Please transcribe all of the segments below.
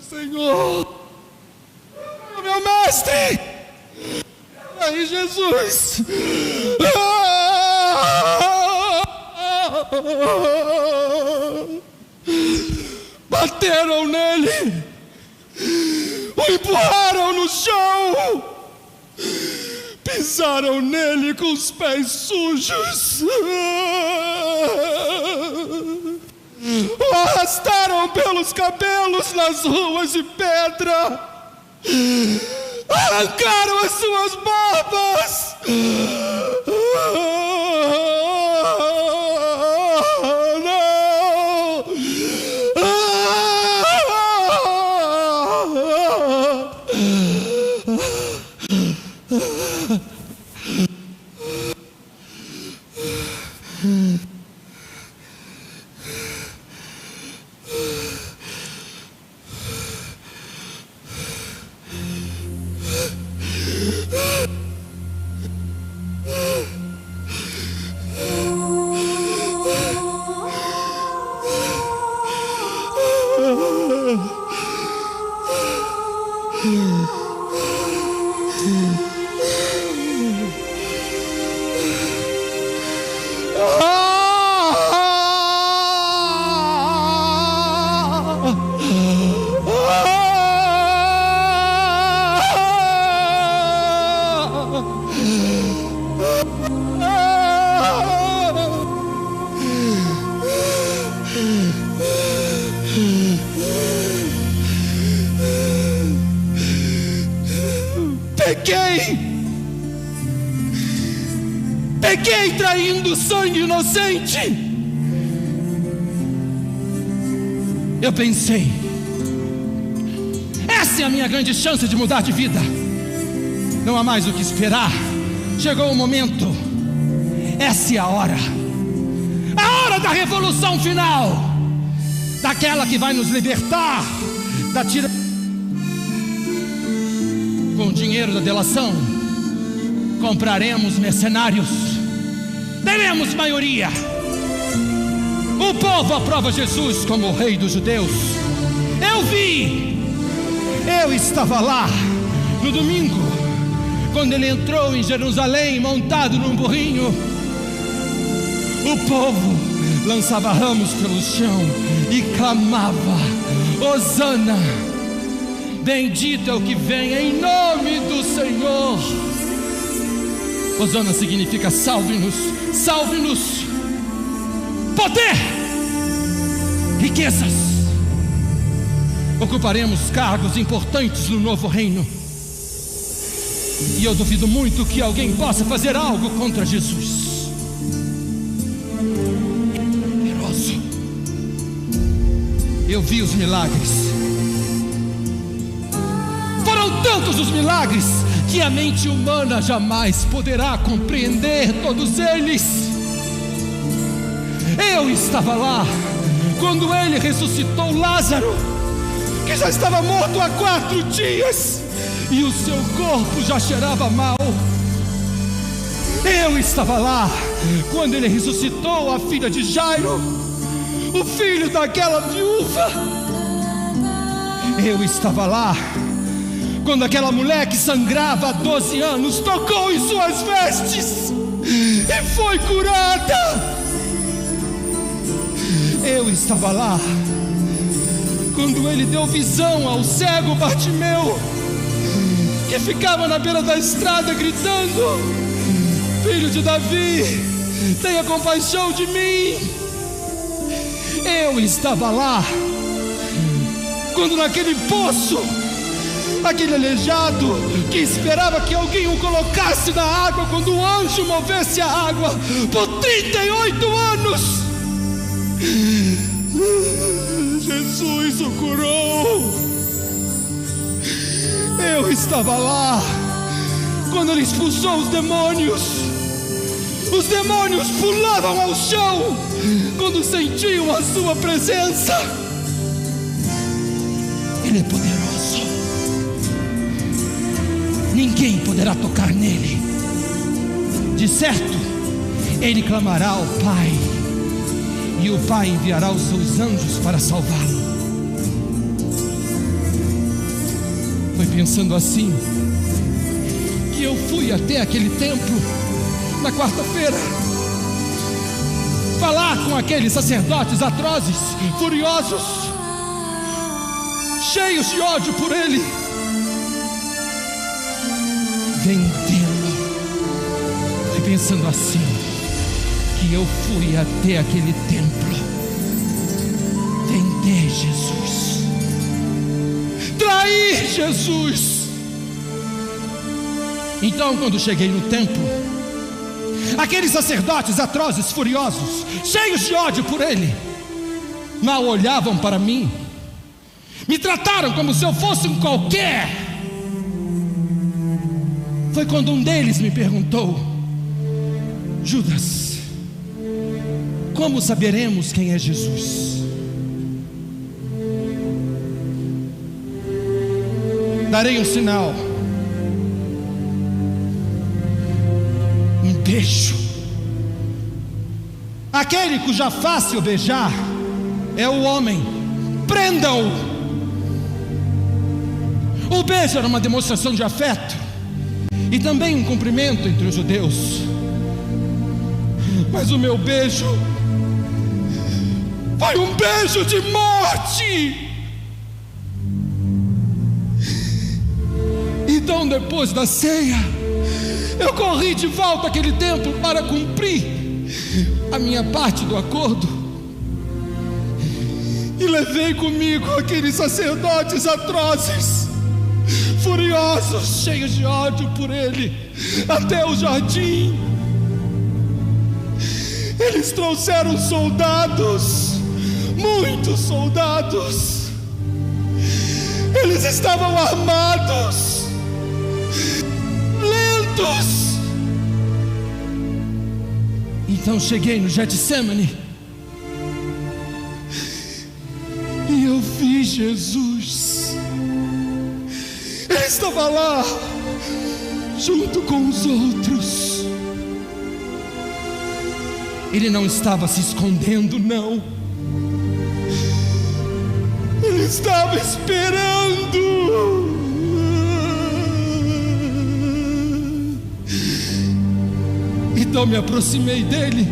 Senhor, meu mestre. Aí, Jesus. Bateram nele, o empurraram no chão, pisaram nele com os pés sujos, o arrastaram pelos cabelos nas ruas de pedra, arrancaram as suas barbas, pequei traindo sangue inocente. Eu pensei, essa é a minha grande chance de mudar de vida. Não há mais o que esperar. Chegou o momento. Essa é a hora da revolução final, daquela que vai nos libertar da tira. Com o dinheiro da delação, compraremos mercenários, teremos maioria. O povo aprova Jesus como o rei dos judeus. Eu estava lá no domingo, quando ele entrou em Jerusalém montado num burrinho. O povo lançava ramos pelo chão e clamava: Hosana, bendito é o que vem em nome do Senhor. Hosana significa salve-nos, salve-nos. Poder, riquezas, ocuparemos cargos importantes no novo reino. E eu duvido muito que alguém possa fazer algo contra Jesus. Poderoso. Eu vi os milagres. Foram tantos os milagres que a mente humana jamais poderá compreender todos eles. Eu estava lá quando ele ressuscitou Lázaro, que já estava morto há 4 dias e o seu corpo já cheirava mal. Eu estava lá quando ele ressuscitou a filha de Jairo, o filho daquela viúva. Eu estava lá quando aquela mulher que sangrava há 12 anos tocou em suas vestes e foi curada. Eu estava lá quando ele deu visão ao cego Bartimeu, que ficava na beira da estrada gritando: Filho de Davi, tenha compaixão de mim. Eu estava lá quando naquele poço, aquele aleijado que esperava que alguém o colocasse na água quando o anjo movesse a água por 38 anos, Jesus o curou. Eu estava lá quando ele expulsou os demônios. Os demônios pulavam ao chão quando sentiam a sua presença. Ele é poderoso. Ninguém poderá tocar nele. De certo, ele clamará ao Pai, e o Pai enviará os seus anjos para salvá-lo. pensando assim que eu fui até aquele templo na quarta-feira falar com aqueles sacerdotes atrozes, furiosos, cheios de ódio por ele, vendê-lo. Fui pensando assim que eu fui até aquele templo vender Jesus, trair Jesus. Então, quando cheguei no templo, aqueles sacerdotes atrozes, furiosos, cheios de ódio por ele, mal olhavam para mim, me trataram como se eu fosse um qualquer. Foi quando um deles me perguntou: Judas, como saberemos quem é Jesus? Darei um sinal, um beijo. Aquele cuja face eu beijar é o homem, prendam-o. O beijo era uma demonstração de afeto e também um cumprimento entre os judeus. Mas o meu beijo foi um beijo de morte. Então, depois da ceia, eu corri de volta àquele templo para cumprir a minha parte do acordo, e levei comigo aqueles sacerdotes atrozes, furiosos, cheios de ódio por ele, até o jardim. Eles trouxeram soldados, muitos soldados. Eles estavam armados, lentos. Então cheguei no Getsemane e eu vi Jesus. Ele estava lá junto com os outros. Ele não estava se escondendo, não. Ele estava esperando. Então me aproximei dele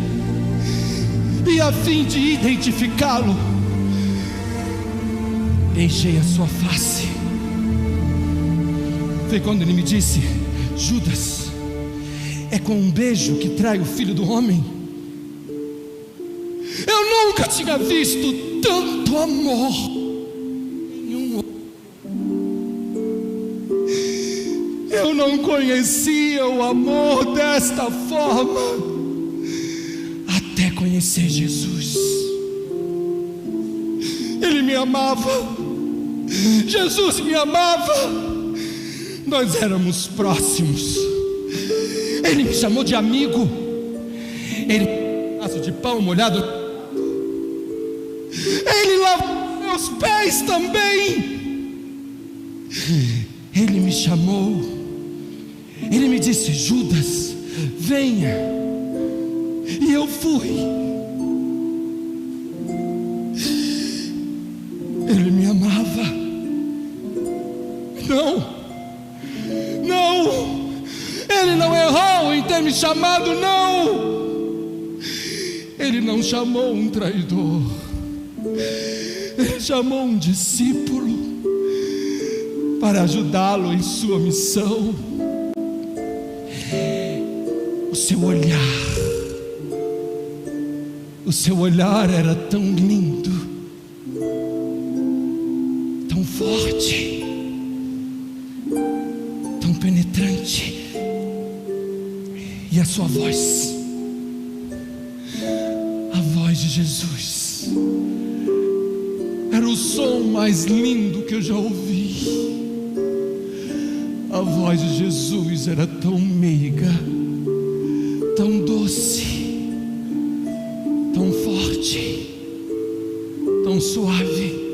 e, a fim de identificá-lo, beijei a sua face. Foi quando ele me disse: Judas, é com um beijo que trai o Filho do Homem? Eu nunca tinha visto tanto amor em um homem. Eu não conhecia o amor desta forma até conhecer Jesus. Ele me amava, Jesus me amava, nós éramos próximos. Ele me chamou de amigo. Ele me deu um pedaço de pão molhado. Ele lavou meus pés também. Ele me chamou. Ele me disse: Judas, venha. E eu fui. Ele me amava. Não, ele não errou em ter me chamado, não. Ele não chamou um traidor, ele chamou um discípulo para ajudá-lo em sua missão. O seu olhar era tão lindo, tão forte, tão penetrante. E a sua voz, a voz de Jesus, era o som mais lindo que eu já ouvi. A voz de Jesus era tão meiga, tão doce, tão forte, tão suave.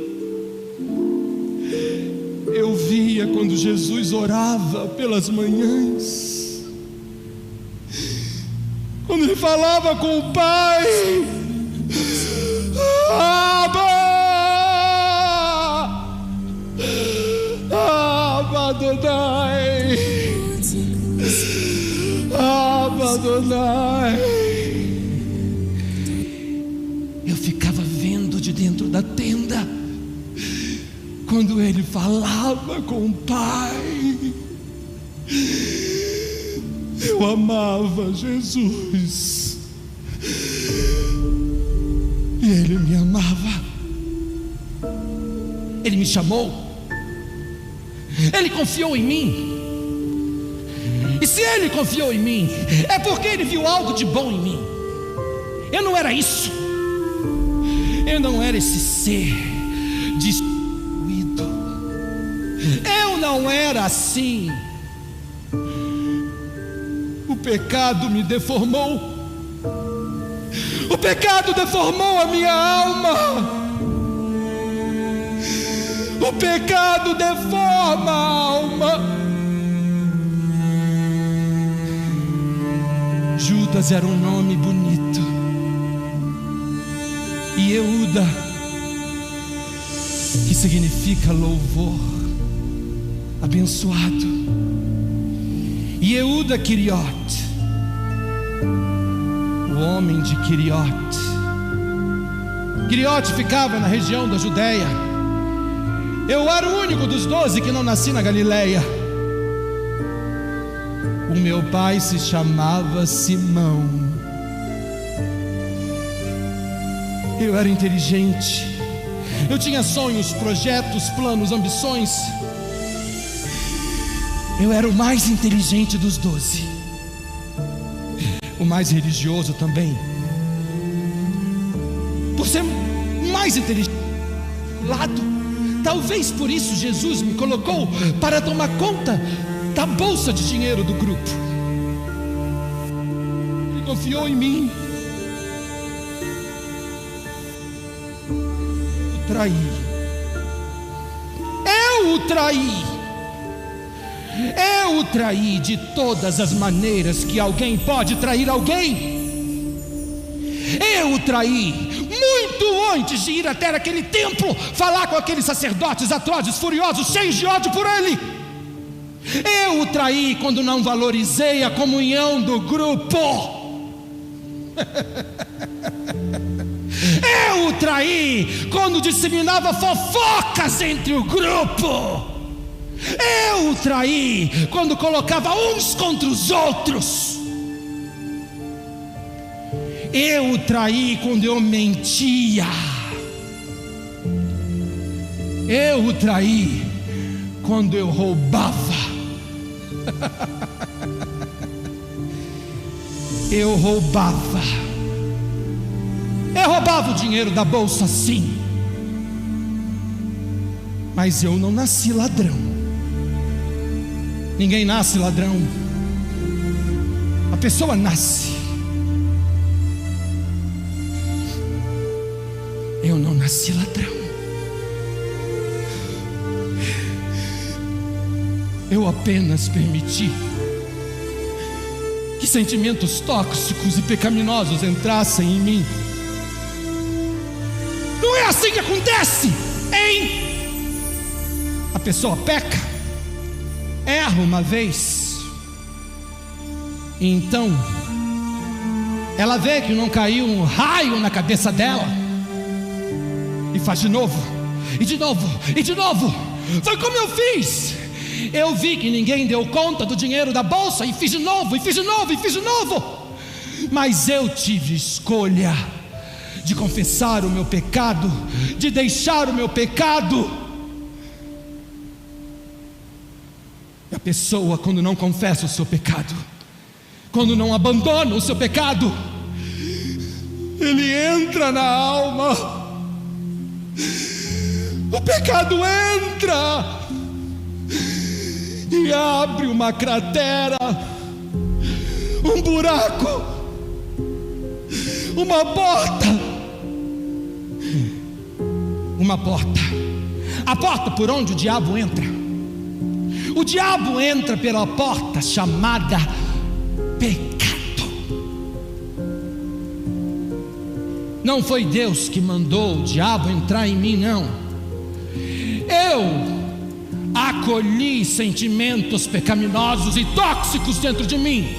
Eu via quando Jesus orava pelas manhãs, quando ele falava com o Pai: Abba, Adonai, Adonai. Eu ficava vendo de dentro da tenda, quando ele falava com o Pai. Eu amava Jesus, e Ele me amava. Ele me chamou, Ele confiou em mim. E se Ele confiou em mim, é porque Ele viu algo de bom em mim. Eu não era isso, eu não era esse ser destruído, eu não era assim. O pecado me deformou, o pecado deformou a minha alma. O pecado deforma a alma. Judas era um nome bonito, e Euda, que significa louvor, abençoado. E Euda Quiriote, o homem de Quiriote. Quiriote ficava na região da Judéia. Eu era o único dos 12 que não nasci na Galileia. O meu pai se chamava Simão. Eu era inteligente, eu tinha sonhos, projetos, planos, ambições. Eu era o mais inteligente dos 12, o mais religioso também. Por ser mais inteligente, talvez por isso Jesus me colocou para tomar conta da bolsa de dinheiro do grupo. Ele confiou em mim. Eu traí. Eu o traí. Eu o traí de todas as maneiras que alguém pode trair alguém. Eu o traí muito antes de ir até aquele templo falar com aqueles sacerdotes atrozes, furiosos, cheios de ódio por ele. Eu o traí quando não valorizei a comunhão do grupo. Eu o traí quando disseminava fofocas entre o grupo. Eu o traí quando colocava uns contra os outros. Eu o traí quando eu mentia. Eu o traí quando eu roubava. Eu roubava. Eu roubava o dinheiro da bolsa, sim, mas eu não nasci ladrão. Ninguém nasce ladrão. A pessoa nasce. Eu não nasci ladrão. Eu apenas permiti que sentimentos tóxicos e pecaminosos entrassem em mim. Não é assim que acontece, hein? A pessoa peca, erra uma vez, e então ela vê que não caiu um raio na cabeça dela, e faz de novo, e de novo, e de novo. Foi como eu fiz. Eu vi que ninguém deu conta do dinheiro da bolsa, e fiz de novo, e fiz de novo, e fiz de novo. Mas eu tive escolha de confessar o meu pecado, de deixar o meu pecado. E a pessoa, quando não confessa o seu pecado, quando não abandona o seu pecado, ele entra na alma. O pecado entra e abre uma cratera, um buraco, uma porta. Uma porta. A porta por onde o diabo entra. O diabo entra pela porta chamada pecado. Não foi Deus que mandou o diabo entrar em mim, não. Eu acolhi sentimentos pecaminosos e tóxicos dentro de mim,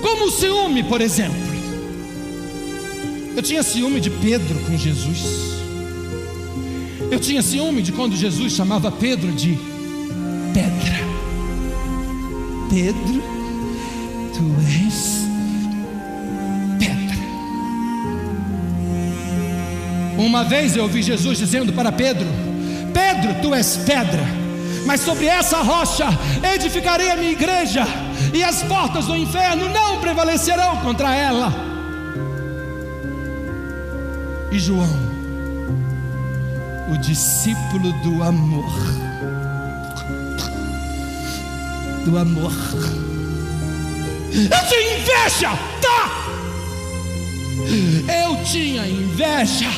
como o ciúme, por exemplo. Eu tinha ciúme de Pedro com Jesus. Eu tinha ciúme de quando Jesus chamava Pedro de pedra. Pedro, tu és pedra. Uma vez eu ouvi Jesus dizendo para Pedro: Pedro, tu és pedra, mas sobre essa rocha edificarei a minha igreja, e as portas do inferno não prevalecerão contra ela. E João, o discípulo do amor, eu tinha inveja, tá? Eu tinha inveja.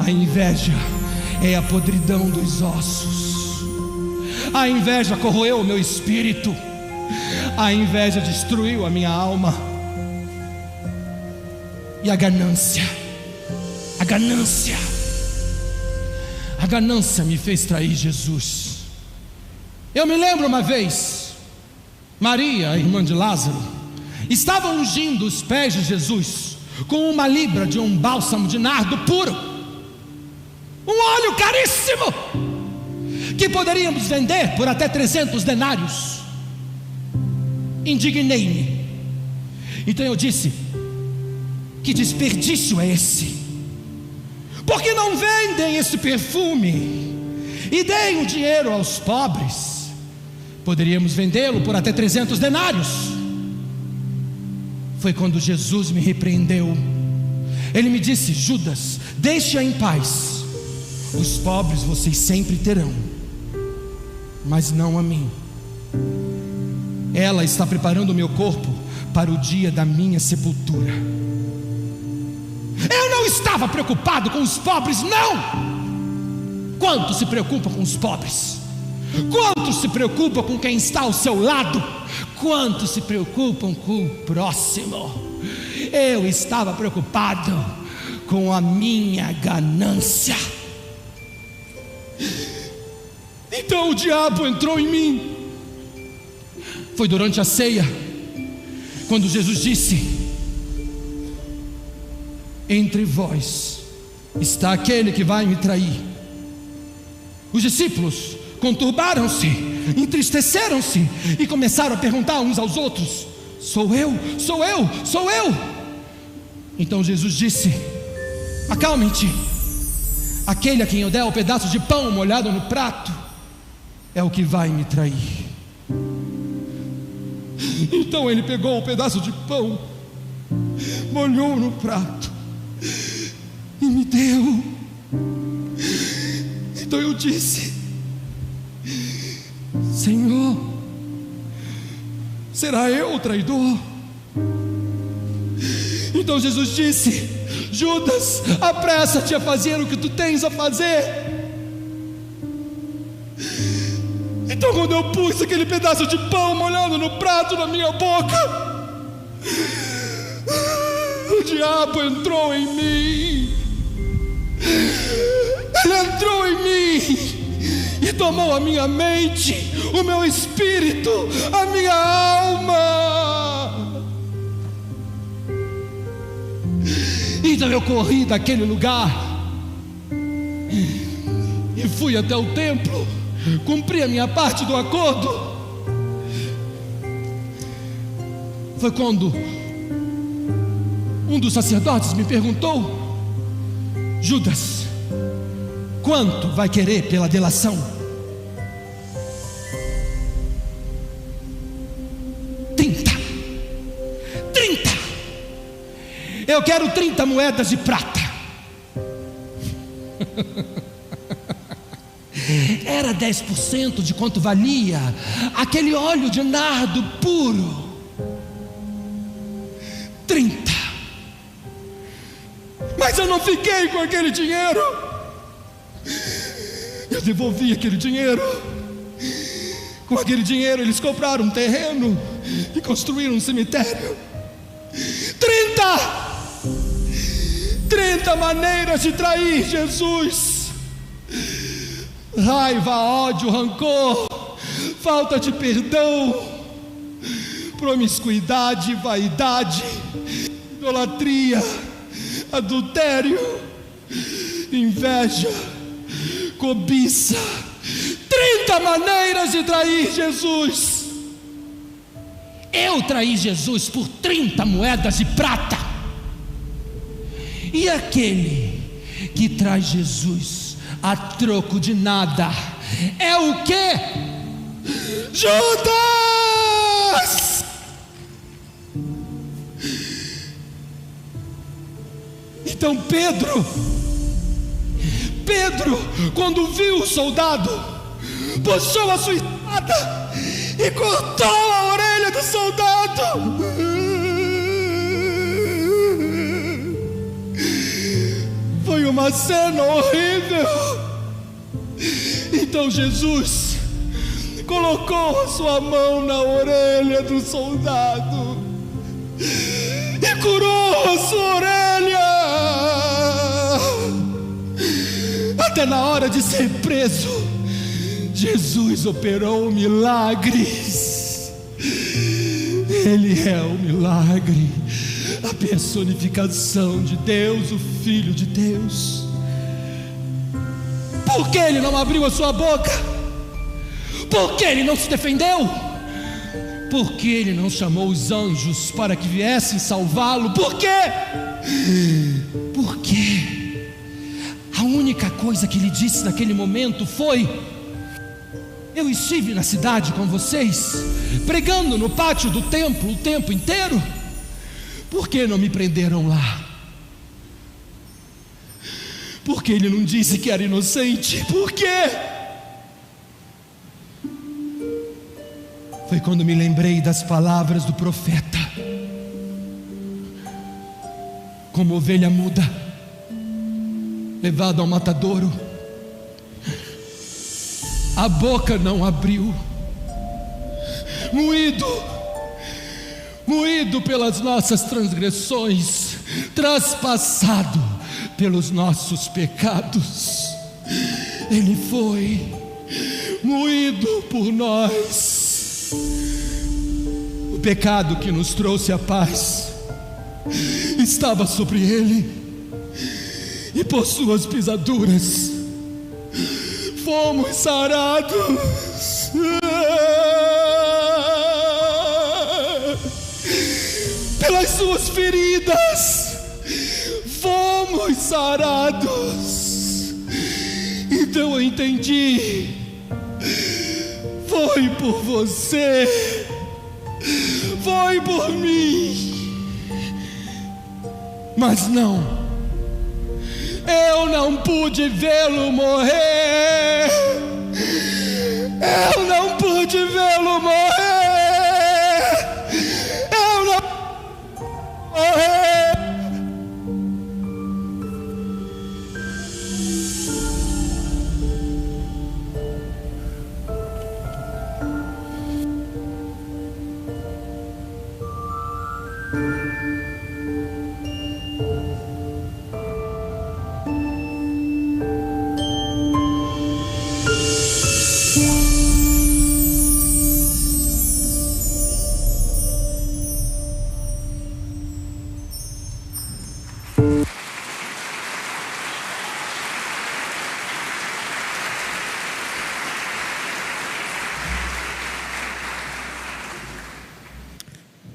A inveja é a podridão dos ossos. A inveja corroeu o meu espírito. A inveja destruiu a minha alma. E a ganância me fez trair Jesus. Eu me lembro uma vez, Maria, a irmã de Lázaro, estava ungindo os pés de Jesus com uma libra de um bálsamo de nardo puro, um óleo caríssimo, que poderíamos vender por até 300 denários. Indignei-me. Então eu disse: que desperdício é esse? Por que não vendem esse perfume e deem o dinheiro aos pobres? Poderíamos vendê-lo por até 300 denários. Foi quando Jesus me repreendeu. Ele me disse: Judas, deixe-a em paz. Os pobres vocês sempre terão, mas não a mim. Ela está preparando o meu corpo para o dia da minha sepultura. Eu não estava preocupado com os pobres, não. Quantos se preocupam com os pobres? Quantos se preocupam com quem está ao seu lado? Quantos se preocupam com o próximo? Eu estava preocupado com a minha ganância. Então o diabo entrou em mim. Foi durante a ceia, quando Jesus disse: entre vós está aquele que vai me trair. Os discípulos conturbaram-se, entristeceram-se e começaram a perguntar uns aos outros: sou eu, sou eu, sou eu? Então Jesus disse: acalmem-te, aquele a quem eu der o pedaço de pão molhado no prato é o que vai me trair. Então ele pegou o pedaço de pão, molhou no prato e me deu. Então eu disse: Senhor, será eu o traidor? Então Jesus disse: Judas, apressa-te a fazer o que tu tens a fazer. Então quando eu pus aquele pedaço de pão molhado no prato na minha boca, o diabo entrou em mim. Ele entrou em mim e tomou a minha mente, o meu espírito, a minha alma. Então eu corri daquele lugar e fui até o templo, cumpri a minha parte do acordo. Foi quando um dos sacerdotes me perguntou: Judas, quanto vai querer pela delação? 30. Eu quero 30 moedas de prata. Era 10% de quanto valia aquele óleo de nardo puro. 30. Mas eu não fiquei com aquele dinheiro. Eu devolvi aquele dinheiro. Com aquele dinheiro eles compraram um terreno e construíram um cemitério. 30 maneiras de trair Jesus. raiva, ódio, rancor, falta de perdão, promiscuidade, vaidade, idolatria, adultério, inveja, cobiça. 30 maneiras de trair Jesus. Eu traí Jesus por 30 moedas de prata. E aquele que traz Jesus a troco de nada é o quê? Judas! Então Pedro, quando viu o soldado, puxou a sua espada e cortou a orelha do soldado. Foi uma cena horrível. Então Jesus colocou a sua mão na orelha do soldado e curou a sua orelha. Até na hora de ser preso, Jesus operou milagres. Ele é o milagre, a personificação de Deus, o Filho de Deus. Por que ele não abriu a sua boca? Por que ele não se defendeu? Por que ele não chamou os anjos para que viessem salvá-lo? Por quê? Porque a única coisa que ele disse naquele momento foi: eu estive na cidade com vocês, pregando no pátio do templo o tempo inteiro. Por que não me prenderam lá? Porque ele não disse que era inocente. Por quê? Foi quando me lembrei das palavras do profeta: como ovelha muda, levado ao matadouro, a boca não abriu, moído pelas nossas transgressões, traspassado pelos nossos pecados. Ele foi moído por nós. O pecado que nos trouxe a paz estava sobre ele, e por suas pisaduras fomos sarados. Pelas suas feridas fomos sarados. Então eu entendi: foi por você, foi por mim. Mas não, eu não pude vê-lo morrer. Eu não pude vê-lo morrer. Eu não morrer.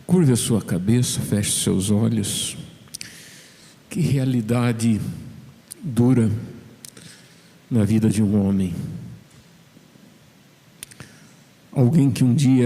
Curve a sua cabeça, feche seus olhos. Que realidade dura na vida de um homem. Alguém que um dia